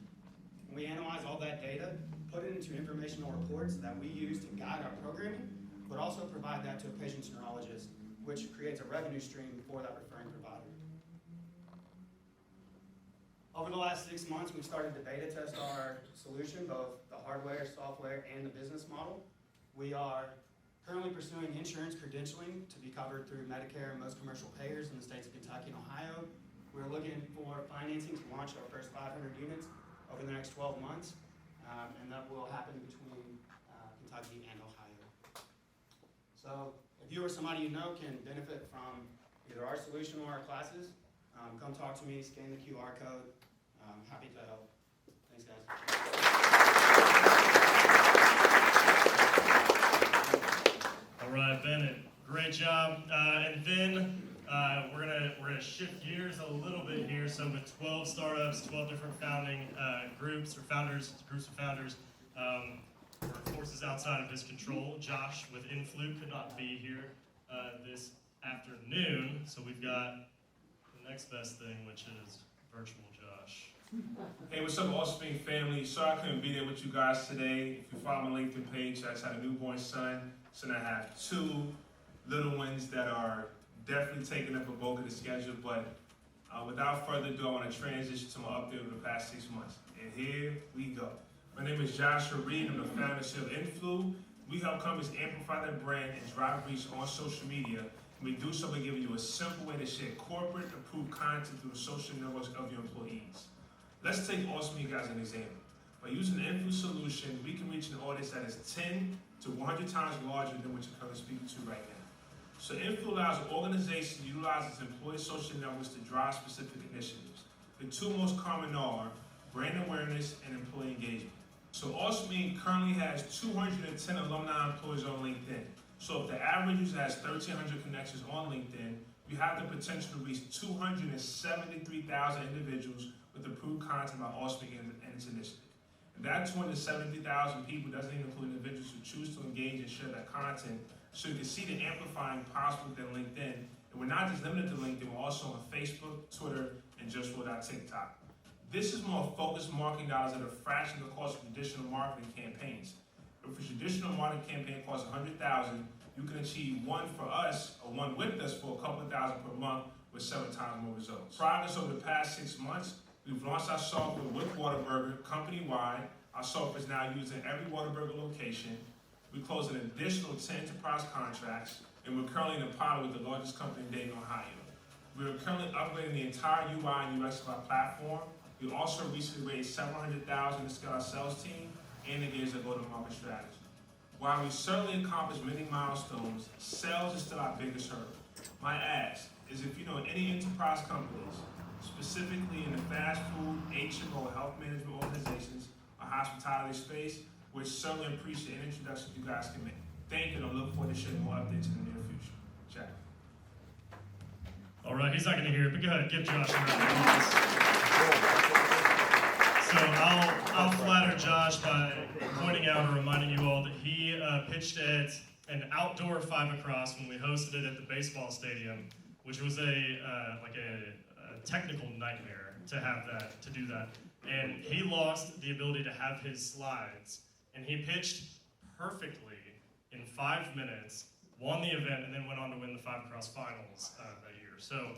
And we analyze all that data, put it into informational reports that we use to guide our programming, but also provide that to a patient's neurologist, which creates a revenue stream for that referring provider. Over the last 6 months, we've started to beta test our solution, both the hardware, software, and the business model. We are currently pursuing insurance credentialing to be covered through Medicare and most commercial payers in the states of Kentucky and Ohio. We're looking for financing to launch our first 500 units over the next 12 months, and that will happen between Kentucky and Ohio. So if you or somebody you know can benefit from either our solution or our classes, come talk to me, scan the QR code. I'm happy to help. Thanks, guys. All right, Bennett, great job. And then we're gonna shift gears a little bit here. So with 12 startups, 12 different founding groups of founders, where forces outside of his control. Josh with Influ could not be here this afternoon, so we've got the next best thing, which is virtual Josh. Hey, what's up, Offspring family? Sorry I couldn't be there with you guys today. If you follow my LinkedIn page, I just had a newborn son. So I have 2 little ones that are definitely taking up a bulk of the schedule. But without further ado, I want to transition to my update over the past 6 months. And here we go. My name is Joshua Reed. I'm the founder of Influ. We help companies amplify their brand and drive reach on social media. And we do so by giving you a simple way to share corporate approved content through the social networks of your employees. Let's take Awesome Media as an example. By using the Influ solution, we can reach an audience that is 10 to 100 times larger than what you're currently speaking to right now. So Influ allows organizations to utilize its employee social networks to drive specific initiatives. The 2 most common are brand awareness and employee engagement. So Awesome Media currently has 210 alumni employees on LinkedIn. So if the average user has 1,300 connections on LinkedIn, you have the potential to reach 273,000 individuals with approved content by Awesome Media and its initiative. And that 273,000 people doesn't even include individuals who choose to engage and share that content. So you can see the amplifying possible within LinkedIn. And we're not just limited to LinkedIn, we're also on Facebook, Twitter, and just rolled out TikTok. This is more focused marketing dollars at a fraction of the cost of traditional marketing campaigns. If a traditional marketing campaign costs $100,000, you can achieve one for us or one with us for a couple of thousand per month with 7 times more results. Progress over the past 6 months, we've launched our software with Whataburger company-wide. Our software is now used in every Whataburger location. We closed an additional 10 enterprise contracts, and we're currently in a pilot with the largest company in Dayton, Ohio. We are currently upgrading the entire UI and UX of our platform. We also recently raised $700,000 to scale our sales team and engage our go-to-market strategy. While we certainly accomplished many milestones, sales is still our biggest hurdle. My ask is if you know any enterprise companies, specifically in the fast food, HMO, health management organizations, or hospitality space, we'd certainly appreciate an introduction you guys can make. Thank you, and I look forward to sharing more updates in the near future. Check. All right, he's not going to hear it, but go ahead, give Josh a round of applause. So I'll flatter Josh by pointing out or reminding you all that he pitched at an outdoor 5 across when we hosted it at the baseball stadium, which was a technical nightmare to do that. And he lost the ability to have his slides, and he pitched perfectly in 5 minutes, won the event, and then went on to win the 5 across finals that year. So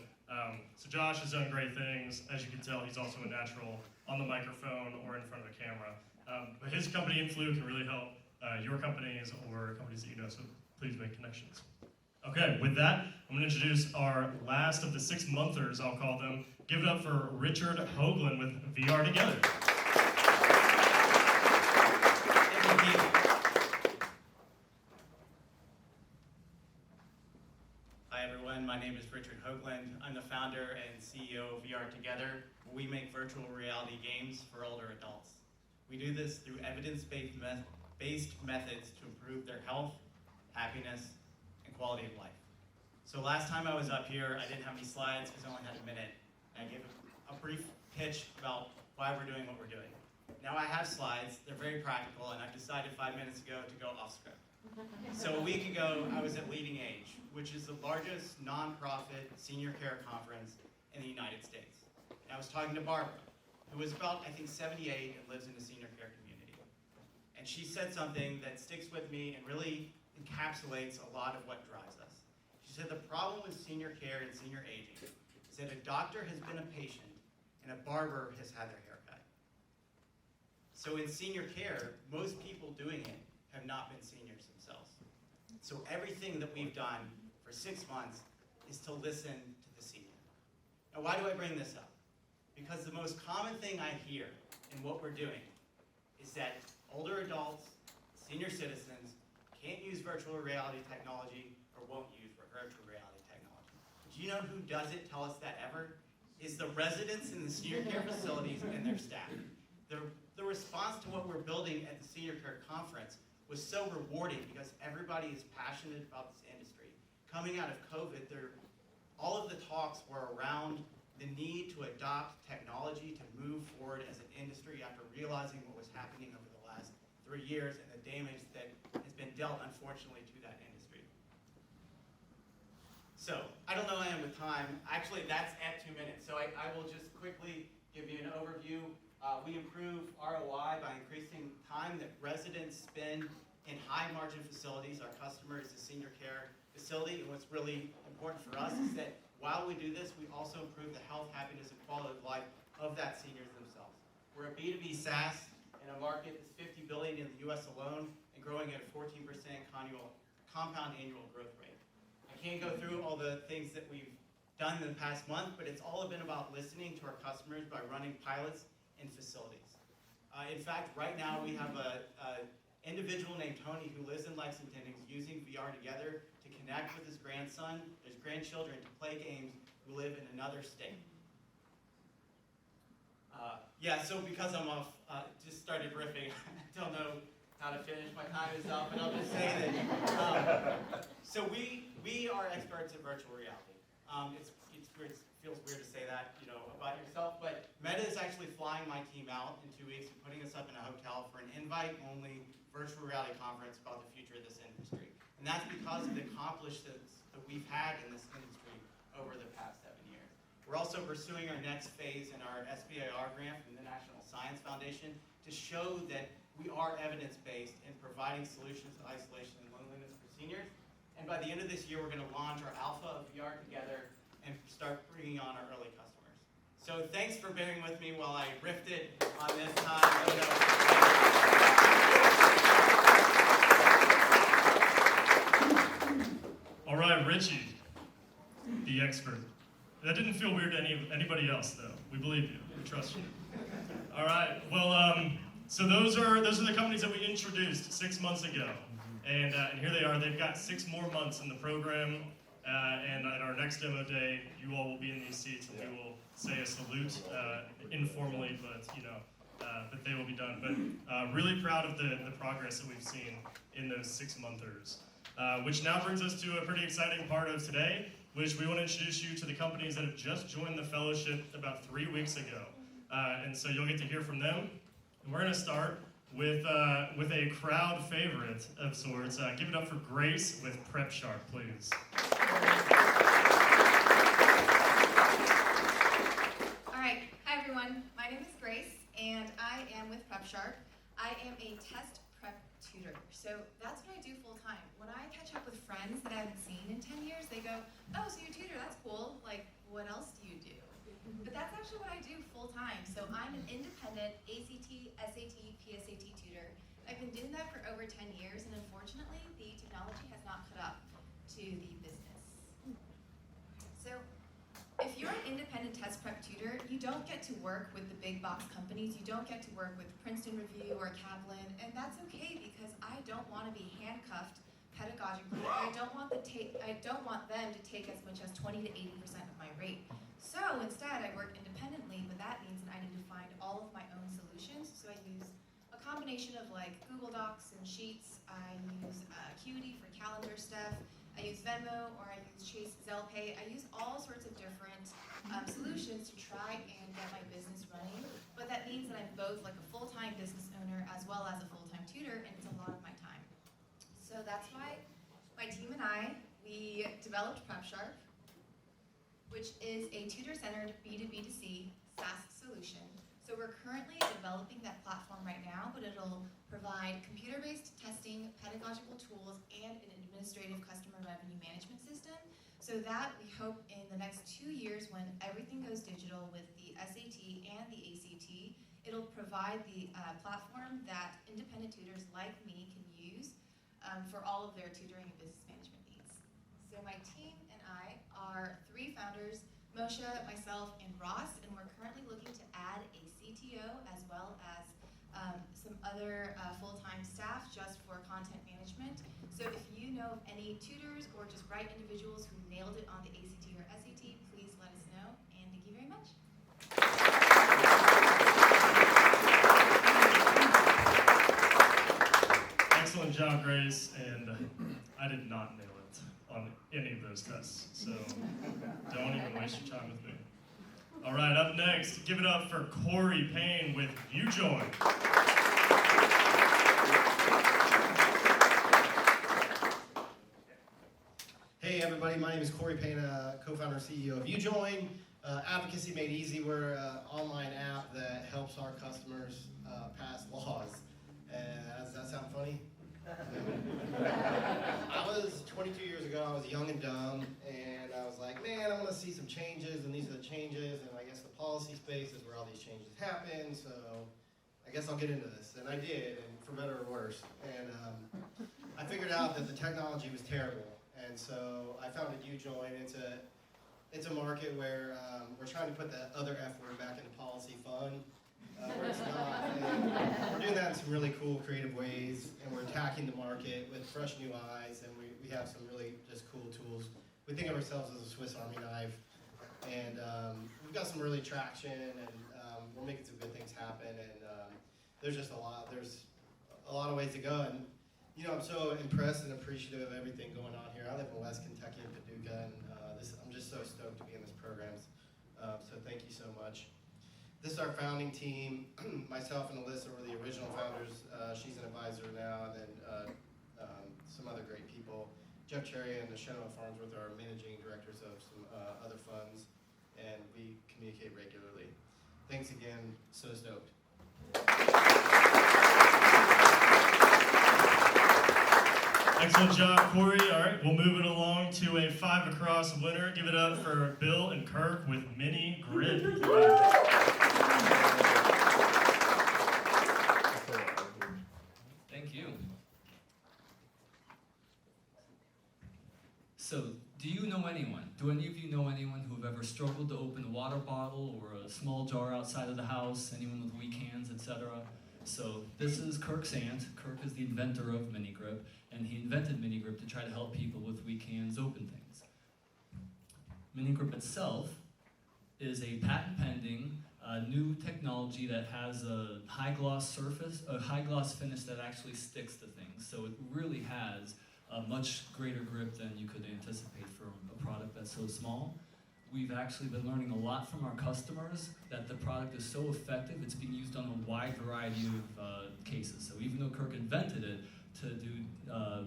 Josh has done great things. As you can tell, he's also a natural on the microphone or in front of the camera. But his company, Influ, can really help your companies or companies that you know, so please make connections. Okay, with that, I'm going to introduce our last of the 6-monthers, I'll call them. Give it up for Richard Hoagland with VR Together. Hi everyone, my name is Richard Hoagland. I'm the founder and CEO of VR Together. We make virtual reality games for older adults. We do this through evidence-based methods to improve their health, happiness, and quality of life. So last time I was up here, I didn't have any slides because I only had a minute. I gave a brief pitch about why we're doing what we're doing. Now I have slides, they're very practical, and I've decided 5 minutes ago to go off script. So a week ago, I was at Leading Age, which is the largest nonprofit senior care conference in the United States. And I was talking to Barbara, who is about, I think, 78 and lives in a senior care community. And she said something that sticks with me and really encapsulates a lot of what drives us. She said the problem with senior care and senior aging is that a doctor has been a patient and a barber has had their hair cut. So in senior care, most people doing it have not been seniors themselves. So everything that we've done for 6 months is to listen to the senior. Now, why do I bring this up? Because the most common thing I hear in what we're doing is that older adults, senior citizens, can't use virtual reality technology or won't use virtual reality technology. Do you know who doesn't tell us that ever? Is the residents in the senior care facilities and their staff. The response to what we're building at the Senior Care Conference was so rewarding because everybody is passionate about this industry. Coming out of COVID, all of the talks were around the need to adopt technology to move forward as an industry after realizing what was happening over the last 3 years and the damage that has been dealt, unfortunately, to that industry. So, I don't know I am with time. Actually, that's at 2 minutes. So I will just quickly give you an overview. We improve ROI by increasing time that residents spend in high-margin facilities. Our customer is a senior care facility, and what's really important for us is that while we do this, we also improve the health, happiness, and quality of life of that seniors themselves. We're a B2B SaaS in a market that's $50 billion in the U.S. alone and growing at a 14% compound annual growth rate. I can't go through all the things that we've done in the past month, but it's all been about listening to our customers by running pilots in facilities. In fact, right now we have an individual named Tony who lives in Lexington who's using VR Together to connect with his grandson, his grandchildren, to play games who live in another state. Yeah, so because I'm off, just started riffing, I don't know how to finish, my time is up, but I'll just say that, so we are experts at virtual reality. It feels weird to say that, about yourself, but Meta is actually flying my team out in 2 weeks and putting us up in a hotel for an invite-only virtual reality conference about the future of this industry. And that's because of the accomplishments that we've had in this industry over the past 7 years. We're also pursuing our next phase in our SBIR grant from the National Science Foundation to show that we are evidence-based in providing solutions to isolation and loneliness for seniors. And by the end of this year, we're going to launch our alpha of VR Together and start bringing on our early customers. So thanks for bearing with me while I riffed on this time. All right, Richie, the expert. That didn't feel weird to anybody else, though. We believe you. We trust you. All right. Well, so those are the companies that we introduced 6 months ago, and here they are. They've got 6 more months in the program, and at our next demo day, you all will be in these seats, and we will say a salute informally, but but they will be done. But really proud of the progress that we've seen in those 6-monthers. Which now brings us to a pretty exciting part of today, which we want to introduce you to the companies that have just joined the fellowship about 3 weeks ago. And so you'll get to hear from them. And we're going to start with a crowd favorite of sorts. Give it up for Grace with Prep Sharp, please. All right, hi everyone. My name is Grace, and I am with Prep Sharp. I am a test prep tutor, so that's what I do full time. When I catch up with friends that I haven't seen in 10 years, they go, "Oh, so you tutor? That's cool. Like, what else do you do?" But that's actually what I do full time. So I'm an independent ACT, SAT, PSAT tutor. I've been doing that for over 10 years, and unfortunately, the technology has not caught up to the business. So if you're an independent test prep tutor, you don't get to work with the big box companies. You don't get to work with Princeton Review or Kaplan, and that's okay because I don't want to be handcuffed pedagogically. I don't want them to take as much as 20 to 80% of my rate. So instead, I work independently, but that means that I need to find all of my own solutions. So I use a combination of like Google Docs and Sheets. I use Acuity for calendar stuff. I use Venmo, or I use Chase Zelle-Pay. I use all sorts of different solutions to try and get my business running. But that means that I'm both like a full-time business owner as well as a full-time tutor, and it's a lot of my time. So that's why my team and we developed Prep Sharp, which is a tutor-centered B2B2C SaaS solution. So we're currently developing that platform right now, but it'll provide computer-based testing, pedagogical tools, and an administrative customer revenue management system. So that we hope in the next 2 years, when everything goes digital with the SAT and the ACT, it'll provide the platform that independent tutors like me can use for all of their tutoring and business management needs. So my team and I are 3 founders Moshe, myself, and Ross, and we're currently looking to add a CTO as well as some other full-time staff just for content management. So if you know of any tutors or just bright individuals who nailed it on the ACT or SAT, please let us know, and thank you very much. Excellent job, Grace, and I did not nail it on any of those tests, so don't even waste your time with me. All right, up next, give it up for Corey Payne with UJoin. Hey everybody, my name is Corey Payne, co-founder and CEO of UJoin. Advocacy Made Easy, we're an online app that helps our customers pass laws. Does that sound funny? I was 22 years ago, I was young and dumb, and I was like, man, I want to see some changes, and these are the changes, and I guess the policy space is where all these changes happen, so I guess I'll get into this. And I did, and for better or worse. And I figured out that the technology was terrible. And so I founded UJoin. It's a market where we're trying to put that other F word back into policy fun, where it's not. And we're doing that in some really cool, creative ways, and we're attacking the market with fresh new eyes, and we have some really just cool tools. We think of ourselves as a Swiss Army knife, and we've got some really traction, and we're making some good things happen, and there's just a lot of ways to go. And you know, I'm so impressed and appreciative of everything going on here. I live in West Kentucky in Paducah, and I'm just so stoked to be in this program. So thank you so much. This is our founding team. Myself and Alyssa were the original founders. She's an advisor now, and then some other great people. Jeff Cherry and Shenandoah Farnsworth are managing directors of some other funds, and we communicate regularly. Thanks again. So stoked. Excellent job, Corey. All right, we'll move it along to a 5 across winner. Give it up for Bill and Kirk with Mini Grid. Thank you. So, do you know anyone? Do any of you know anyone who have ever struggled to open a water bottle or a small jar outside of the house? Anyone with weak hands, etc.? So this is Kirk's aunt. Kirk is the inventor of Mini Grip, and he invented Mini Grip to try to help people with weak hands open things. Mini Grip itself is a patent-pending new technology that has a high gloss surface, a high gloss finish that actually sticks to things. So it really has a much greater grip than you could anticipate from a product that's so small. We've actually been learning a lot from our customers that the product is so effective, it's being used on a wide variety of cases. So even though Kirk invented it to do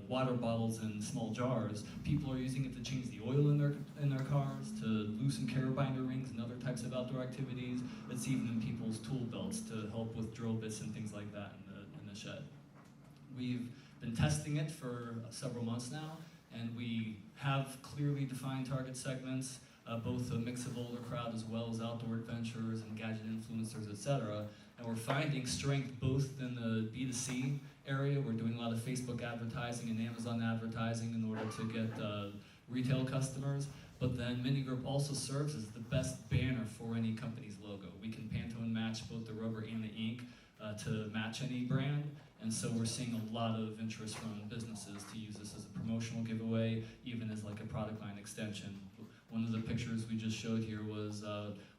water bottles in small jars, people are using it to change the oil in their cars, to loosen carabiner rings and other types of outdoor activities. It's even in people's tool belts to help with drill bits and things like that in the shed. We've been testing it for several months now, and we have clearly defined target segments, both a mix of older crowd as well as outdoor adventurers and gadget influencers, etc. And we're finding strength both in the B2C area. We're doing a lot of Facebook advertising and Amazon advertising in order to get retail customers. But then Mini Grip also serves as the best banner for any company's logo. We can Pantone match both the rubber and the ink to match any brand. And so we're seeing a lot of interest from businesses to use this as a promotional giveaway, even as like a product line extension. One of the pictures we just showed here was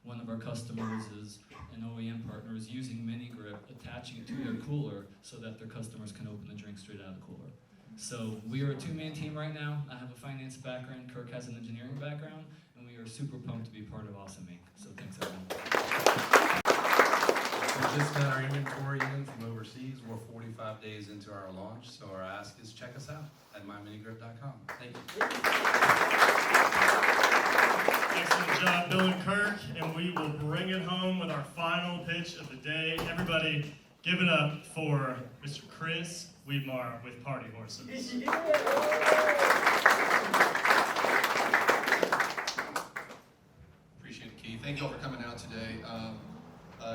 one of our customers is an OEM partner is using Mini Grip, attaching it to their cooler so that their customers can open the drink straight out of the cooler. So we are a two-man team right now. I have a finance background, Kirk has an engineering background, and we are super pumped to be part of Awesome Inc. So thanks everyone. We just got our inventory in from overseas. We're 45 days into our launch, so our ask is check us out at myminigrip.com. Thank you. Excellent job, Bill and Kirk, and we will bring it home with our final pitch of the day. Everybody, give it up for Mr. Chris Wiedmar with Party Horses. Appreciate it, Keith. Thank you all for coming out today.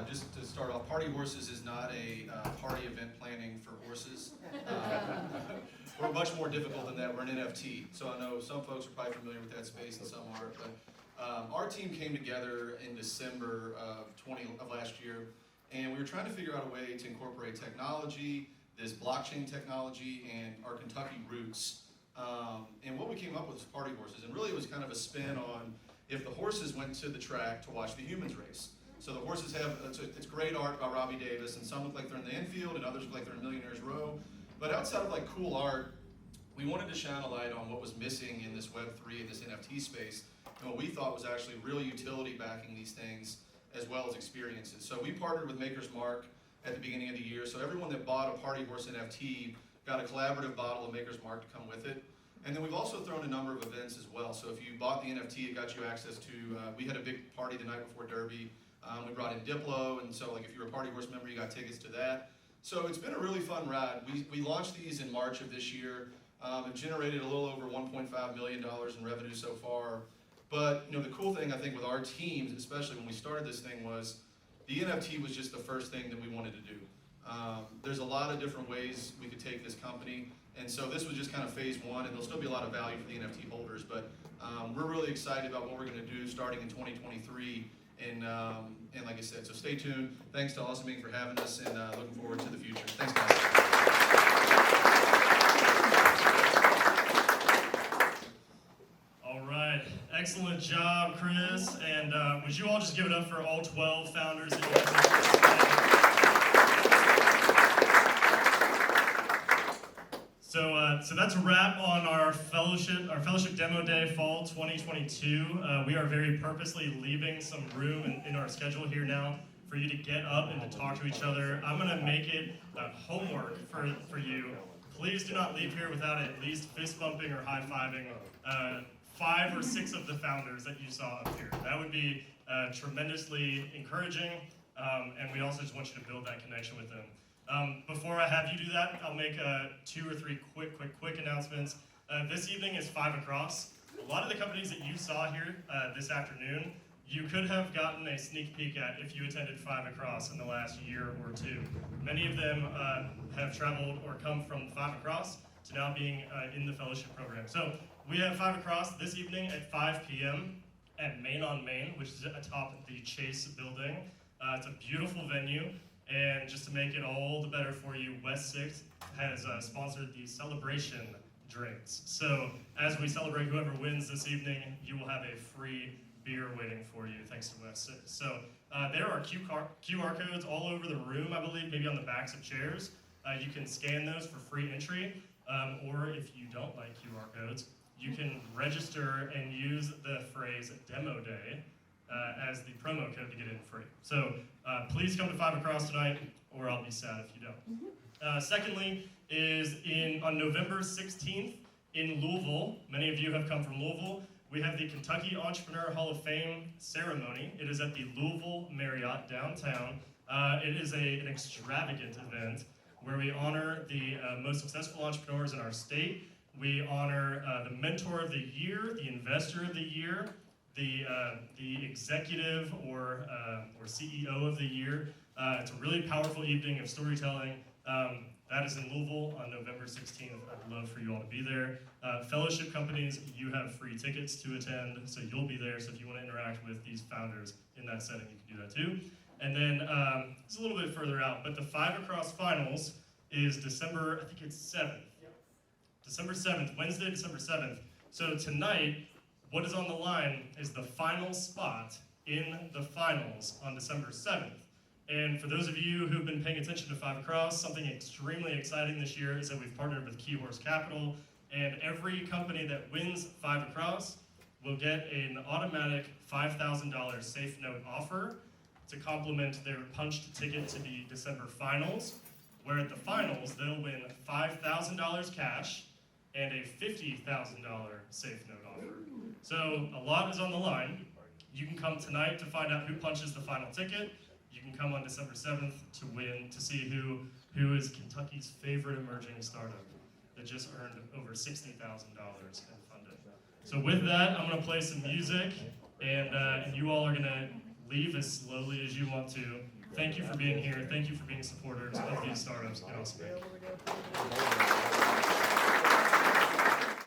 Just to start off, Party Horses is not a party event planning for horses. We're much more difficult than that. We're an NFT. So I know some folks are probably familiar with that space and some aren't. But Our team came together in December of last year, and we were trying to figure out a way to incorporate technology, this blockchain technology, and our Kentucky roots. And what we came up with was party horses, and really it was kind of a spin on if the horses went to the track to watch the humans race. So the horses have, it's great art by Robbie Davis, and some look like they're in the infield, and others look like they're in Millionaire's Row. But outside of like cool art, we wanted to shine a light on what was missing in this Web3 and this NFT space, and what we thought was actually real utility backing these things, as well as experiences. So we partnered with Maker's Mark at the beginning of the year, so everyone that bought a Party Horse NFT got a collaborative bottle of Maker's Mark to come with it. And then we've also thrown a number of events as well. So if you bought the NFT, it got you access to, we had a big party the night before Derby. We brought in Diplo, and so like if you were a Party Horse member, you got tickets to that. So it's been a really fun ride. We launched these in March of this year. It generated a little over $1.5 million in revenue so far. But you know, the cool thing I think with our teams, especially when we started this thing, was the NFT was just the first thing that we wanted to do. There's a lot of different ways we could take this company, and so this was just kind of phase one, and there'll still be a lot of value for the NFT holders, but we're really excited about what we're going to do starting in 2023, and like I said, so stay tuned. Thanks to Awesome Inc. for having us, and looking forward to the future. Thanks, guys. All right, excellent job, Chris, and would you all just give it up for all 12 founders that you guys So that's a wrap on our fellowship demo day fall 2022. We are very purposely leaving some room in our schedule here now for you to get up and to talk to each other. I'm gonna make it homework for you. Please do not leave here without at least fist bumping or high-fiving 5 or 6 of the founders that you saw up here. That would be tremendously encouraging, and we also just want you to build that connection with them. Before I have you do that, I'll make 2 or 3 quick announcements. This evening is 5 Across. A lot of the companies that you saw here this afternoon, you could have gotten a sneak peek at if you attended 5 Across in the last year or 2. Many of them have traveled or come from 5 Across to now being in the fellowship program. So we have 5 Across this evening at 5 p.m. at Main on Main, which is atop the Chase building. It's a beautiful venue. And just to make it all the better for you, West 6 has sponsored the celebration drinks. So as we celebrate whoever wins this evening, you will have a free beer waiting for you, thanks to West 6. So there are QR codes all over the room, I believe, maybe on the backs of chairs. You can scan those for free entry, or if you don't like QR codes, you can register and use the phrase Demo Day as the promo code to get in free. So please come to 5 Across tonight, or I'll be sad if you don't. Secondly, is on November 16th in Louisville. Many of you have come from Louisville. We have the Kentucky Entrepreneur Hall of Fame ceremony. It is at the Louisville Marriott downtown. It is an extravagant event where we honor the most successful entrepreneurs in our state. We honor the Mentor of the Year, the Investor of the Year, the Executive or CEO of the Year. It's a really powerful evening of storytelling. That is in Louisville on November 16th. I'd love for you all to be there. Fellowship companies, you have free tickets to attend, so you'll be there. So if you want to interact with these founders in that setting, you can do that too. And then it's a little bit further out, but the 5 Across Finals is December, I think it's 7th. December 7th, Wednesday, December 7th. So tonight, what is on the line is the final spot in the finals on December 7th. And for those of you who've been paying attention to 5 Across, something extremely exciting this year is that we've partnered with Key Horse Capital, and every company that wins 5 Across will get an automatic $5,000 safe note offer to complement their punched ticket to the December finals, where at the finals, they'll win $5,000 cash and a $50,000 safe note offer. So a lot is on the line. You can come tonight to find out who punches the final ticket. You can come on December 7th to win, to see who is Kentucky's favorite emerging startup that just earned over $60,000 in funding. So with that, I'm gonna play some music, and you all are gonna leave as slowly as you want to. Thank you for being here. Thank you for being supporters of these startups in Awesome Inc.